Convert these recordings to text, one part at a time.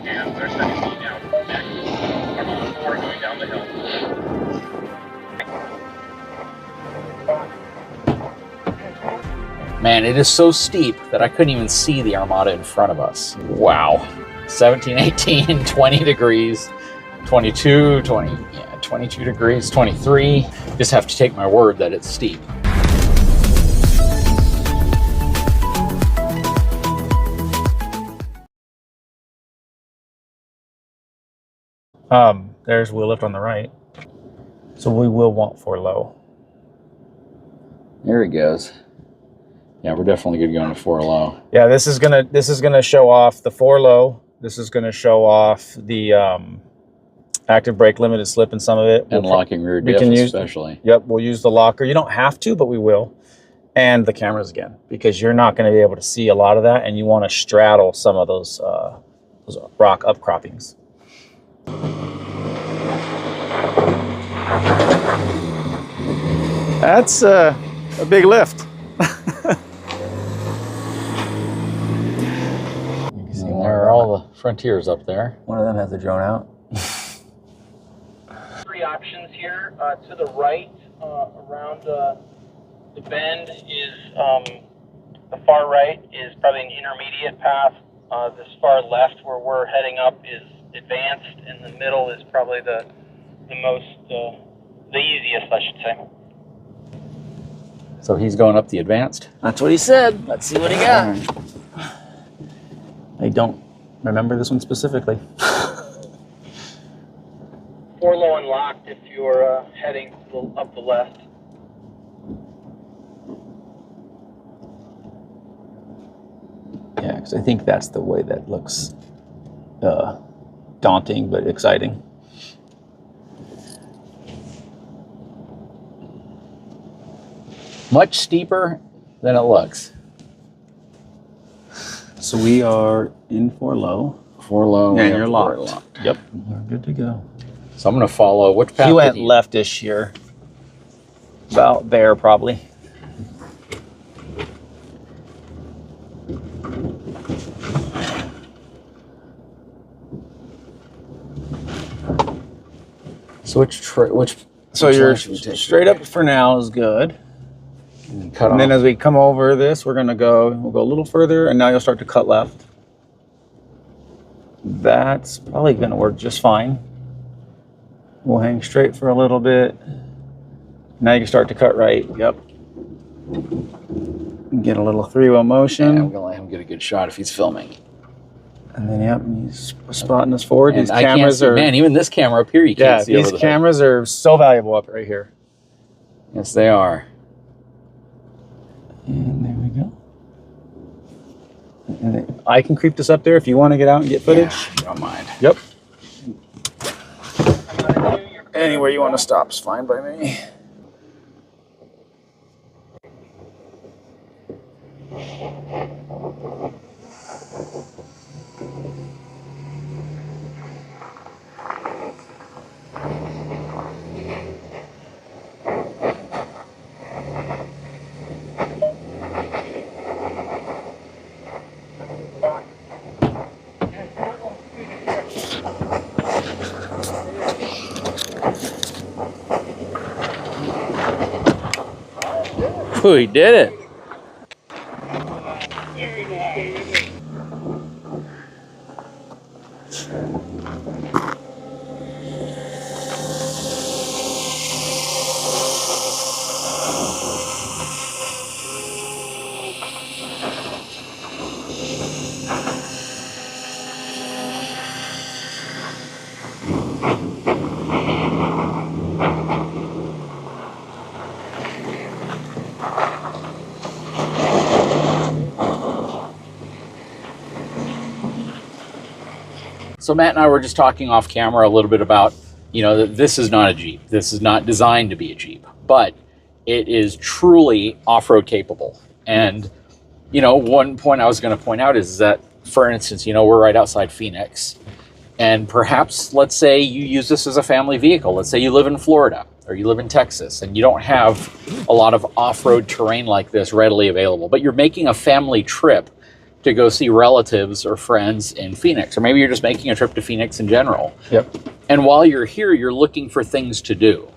And they're sending me down next. Armada 4 going down the hill. Man, it is so steep that I couldn't even see the Armada in front of us. Wow. 17, 18, 20 degrees, 22, 20, yeah, 22 degrees, 23. Just have to take my word that it's steep. There's wheel lift on the right. So we will want 4 low. There he goes. Yeah, we're definitely going to go into 4 low. Yeah, this is gonna show off the 4 low. This is gonna show off the active brake limited slip in some of it. And locking rear diff especially. Yep, we'll use the locker. You don't have to, but we will. And the cameras again, because you're not going to be able to see a lot of that, and you want to straddle some of those rock upcroppings. That's a big lift. There are all the Frontiers up there. One of them has the drone out. 3 options here. To the right, around the bend is the far right is probably an intermediate path. This far left, where we're heading up, is advanced, and the middle is probably the easiest, I should say. So he's going up the advanced? That's what he said. Let's see what he got. I don't remember this one specifically. 4 low and locked if you're heading up the left. Yeah, because I think that's the way that looks daunting but exciting. Much steeper than it looks. So we are in 4 low. 4 low. And you're locked. Yep, we're good to go. So I'm going to follow. Which path? He went leftish here. About there, probably. So which So you're straight up for now is good. And cut And off. then as we come over this, we'll go a little further, and now you'll start to cut left. That's probably gonna work just fine. We'll hang straight for a little bit. Now you can start to cut right. Yep. Get a little 3-wheel motion. Yeah, I'm gonna let him get a good shot if he's filming. And then yep, he's spotting us forward. And These cameras are, man, even this camera up here you can't see. these cameras are so valuable up right here. Yes, they are. And there we go. And then I can creep this up there if you want to get out and get footage. Yeah, don't mind. Yep. Anywhere you want to stop is fine by me. Ooh, he did it. So Matt and I were just talking off camera a little bit about, you know, that this is not a Jeep. This is not designed to be a Jeep, but it is truly off-road capable. And, you know, one point I was going to point out is that, for instance, you know, we're right outside Phoenix. And perhaps, let's say you use this as a family vehicle. Let's say you live in Florida or you live in Texas and you don't have a lot of off-road terrain like this readily available, but you're making a family trip to go see relatives or friends in Phoenix, or maybe you're just making a trip to Phoenix in general. Yep. And while you're here, you're looking for things to do.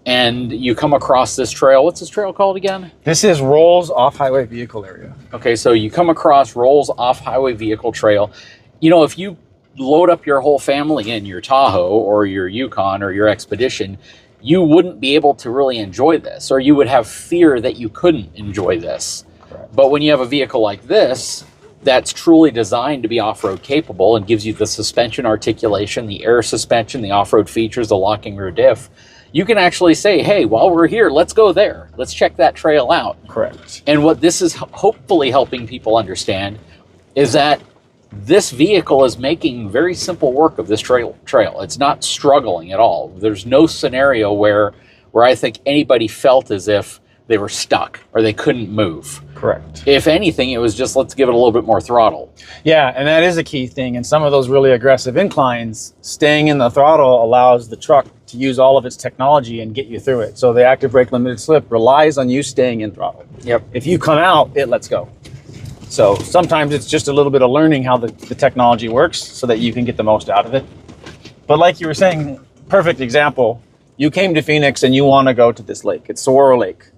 And you come across this trail. What's this trail called again? This is Rolls Off-Highway Vehicle Area. Okay, so you come across Rolls Off-Highway Vehicle Trail. You know, if you load up your whole family in your Tahoe or your Yukon or your Expedition, you wouldn't be able to really enjoy this, or you would have fear that you couldn't enjoy this. Correct. But when you have a vehicle like this, that's truly designed to be off-road capable and gives you the suspension articulation, the air suspension, the off-road features, the locking rear diff, you can actually say, hey, while we're here, let's go there. Let's check that trail out. Correct. And what this is hopefully helping people understand is that this vehicle is making very simple work of this trail. It's not struggling at all. There's no scenario where I think anybody felt as if they were stuck or they couldn't move. Correct. If anything, it was just, let's give it a little bit more throttle. Yeah, and that is a key thing. In some of those really aggressive inclines, staying in the throttle allows the truck to use all of its technology and get you through it. So the active brake limited slip relies on you staying in throttle. Yep. If you come out, it lets go. So sometimes it's just a little bit of learning how the technology works so that you can get the most out of it. But like you were saying, perfect example, you came to Phoenix and you want to go to this lake. It's Saguaro Lake.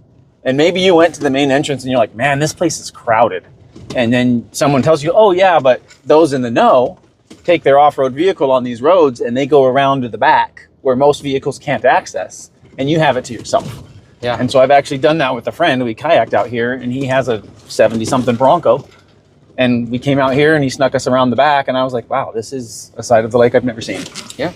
And maybe you went to the main entrance and you're like, man, this place is crowded. And then someone tells you, oh yeah, but those in the know take their off-road vehicle on these roads and they go around to the back where most vehicles can't access, and you have it to yourself. Yeah. And so I've actually done that with a friend. We kayaked out here and he has a 70-something Bronco. And we came out here and he snuck us around the back and I was like, wow, this is a side of the lake I've never seen. Yeah.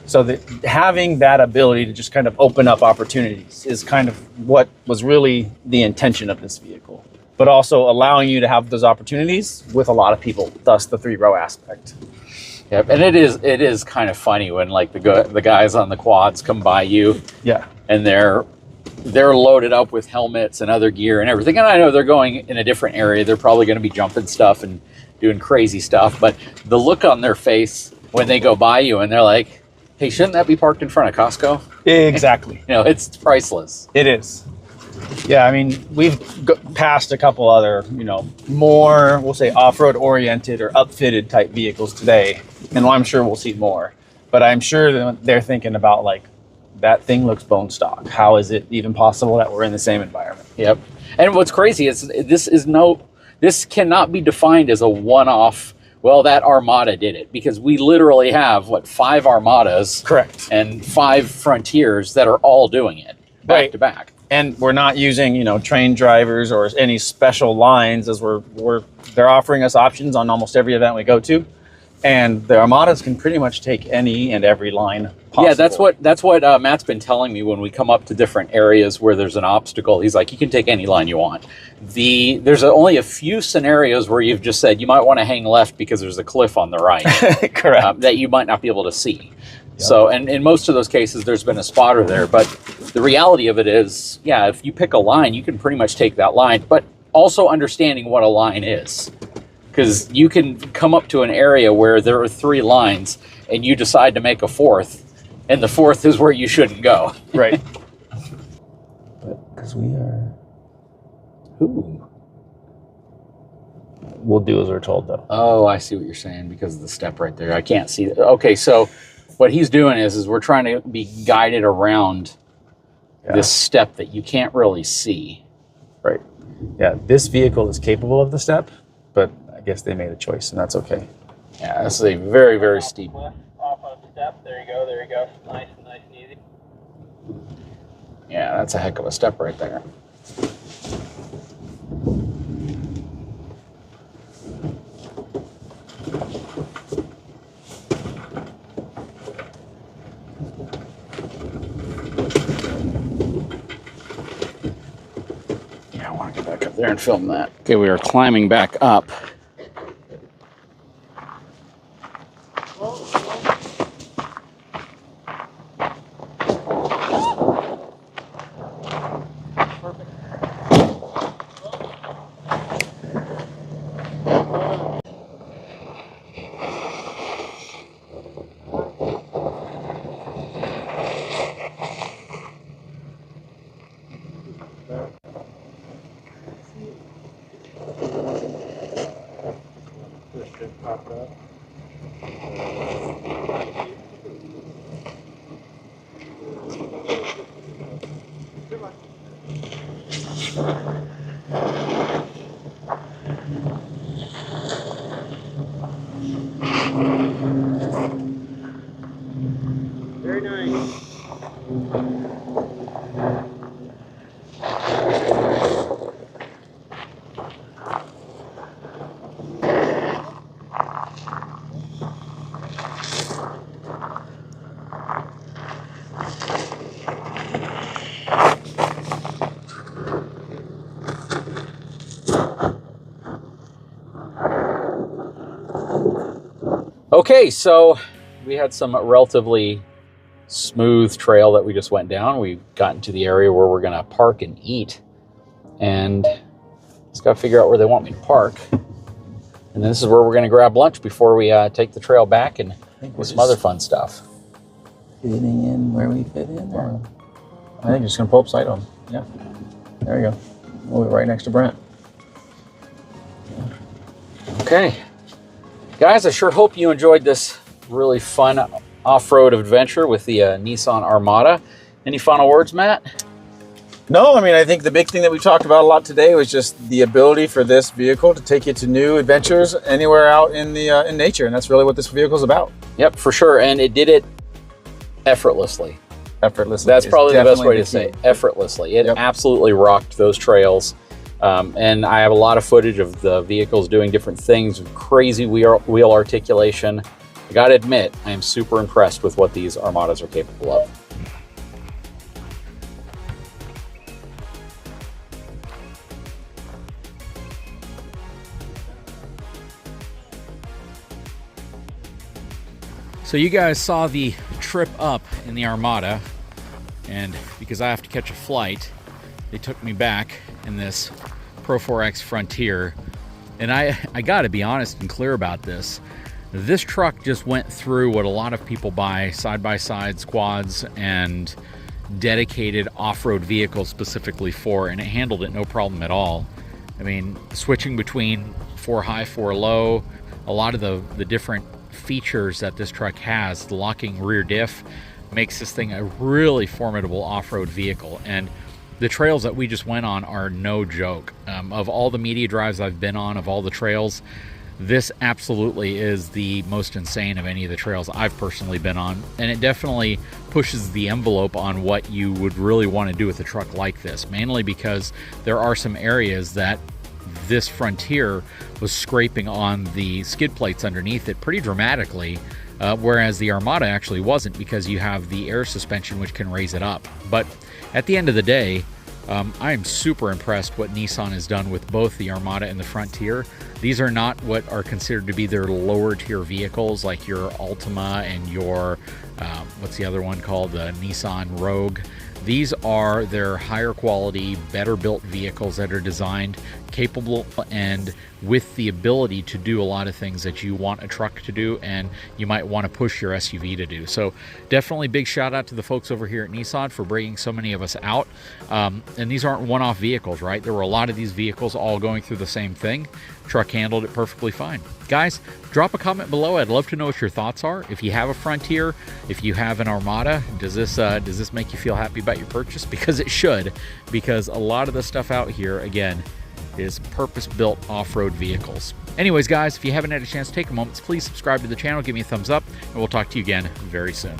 So having that ability to just kind of open up opportunities is kind of what was really the intention of this vehicle, but also allowing you to have those opportunities with a lot of people, thus the 3-row aspect. Yep. And it is kind of funny when like the guys on the quads come by you. Yeah. And they're loaded up with helmets and other gear and everything. And I know they're going in a different area. They're probably going to be jumping stuff and doing crazy stuff. But the look on their face when they go by you and they're like, hey, shouldn't that be parked in front of Costco? Exactly. You know, it's priceless. It is. Yeah, I mean, we've passed a couple other, more, we'll say, off-road oriented or upfitted type vehicles today. And I'm sure we'll see more. But I'm sure that they're thinking about, like, that thing looks bone stock. How is it even possible that we're in the same environment? Yep. And what's crazy is this cannot be defined as a one-off, well, that Armada did it, because we literally have 5 Armadas. Correct. And 5 Frontiers that are all doing it back to back. And we're not using, trained drivers or any special lines, as they're offering us options on almost every event we go to. And the Armadas can pretty much take any and every line possible. Yeah, that's what Matt's been telling me when we come up to different areas where there's an obstacle. He's like, you can take any line you want. There's only a few scenarios where you've just said you might want to hang left because there's a cliff on the right. Correct. That you might not be able to see. Yep. So, and in most of those cases, there's been a spotter there. But the reality of it is, yeah, if you pick a line, you can pretty much take that line. But also understanding what a line is. Because you can come up to an area where there are 3 lines and you decide to make a 4th, and the 4th is where you shouldn't go. Right. But because we are... Ooh. We'll do as we're told, though. Oh, I see what you're saying, because of the step right there. I can't see that. Okay, so what he's doing is we're trying to be guided around this step that you can't really see. Right. Yeah, this vehicle is capable of the step, but I guess they made a choice, and that's okay. Yeah, this is a very, very steep. Off on a step. There you go. Nice and easy. Yeah, that's a heck of a step right there. Yeah, I want to get back up there and film that. Okay, we are climbing back up. Very nice. Okay, so we had some relatively smooth trail that we just went down. We've gotten to the area where we're gonna park and eat, and just gotta figure out where they want me to park. And this is where we're gonna grab lunch before we take the trail back and do some other fun stuff. Fitting in where we fit in there. I think you're just gonna pull up sight on. Yeah, there you go. We'll be right next to Brent. Okay. Guys, I sure hope you enjoyed this really fun off-road adventure with the Nissan Armada. Any final words, Matt? No, I mean, I think the big thing that we talked about a lot today was just the ability for this vehicle to take you to new adventures anywhere out in the in nature, and that's really what this vehicle is about. Yep, for sure, and it did it effortlessly. Effortlessly. That's probably the best way to say it. Effortlessly. It absolutely rocked those trails. And I have a lot of footage of the vehicles doing different things, crazy wheel articulation. I gotta admit, I am super impressed with what these Armadas are capable of. So you guys saw the trip up in the Armada, and because I have to catch a flight, they took me back in this PRO4x Frontier. And I gotta be honest and clear about this. This truck just went through what a lot of people buy side-by-side squads and dedicated off-road vehicles specifically for, and it handled it no problem at all. I mean, switching between 4 high, 4 low, a lot of the different features that this truck has, the locking rear diff, makes this thing a really formidable off-road vehicle. And the trails that we just went on are no joke. Of all the media drives I've been on, of all the trails, this absolutely is the most insane of any of the trails I've personally been on. And it definitely pushes the envelope on what you would really want to do with a truck like this, mainly because there are some areas that this Frontier was scraping on the skid plates underneath it pretty dramatically, whereas the Armada actually wasn't, because you have the air suspension which can raise it up. But at the end of the day, I am super impressed what Nissan has done with both the Armada and the Frontier. These are not what are considered to be their lower tier vehicles like your Altima and your, what's the other one called, the Nissan Rogue. These are their higher quality, better built vehicles that are designed, capable, and with the ability to do a lot of things that you want a truck to do and you might want to push your SUV to do. So definitely big shout out to the folks over here at Nissan for bringing so many of us out. And these aren't one-off vehicles, right? There were a lot of these vehicles all going through the same thing. Truck handled it perfectly fine. Guys, drop a comment below. I'd love to know what your thoughts are. If you have a Frontier, if you have an Armada, does this make you feel happy about your purchase? Because it should, because a lot of the stuff out here, again, is purpose-built off-road vehicles. Anyways, guys, if you haven't had a chance to take a moment, please subscribe to the channel, give me a thumbs up, and we'll talk to you again very soon.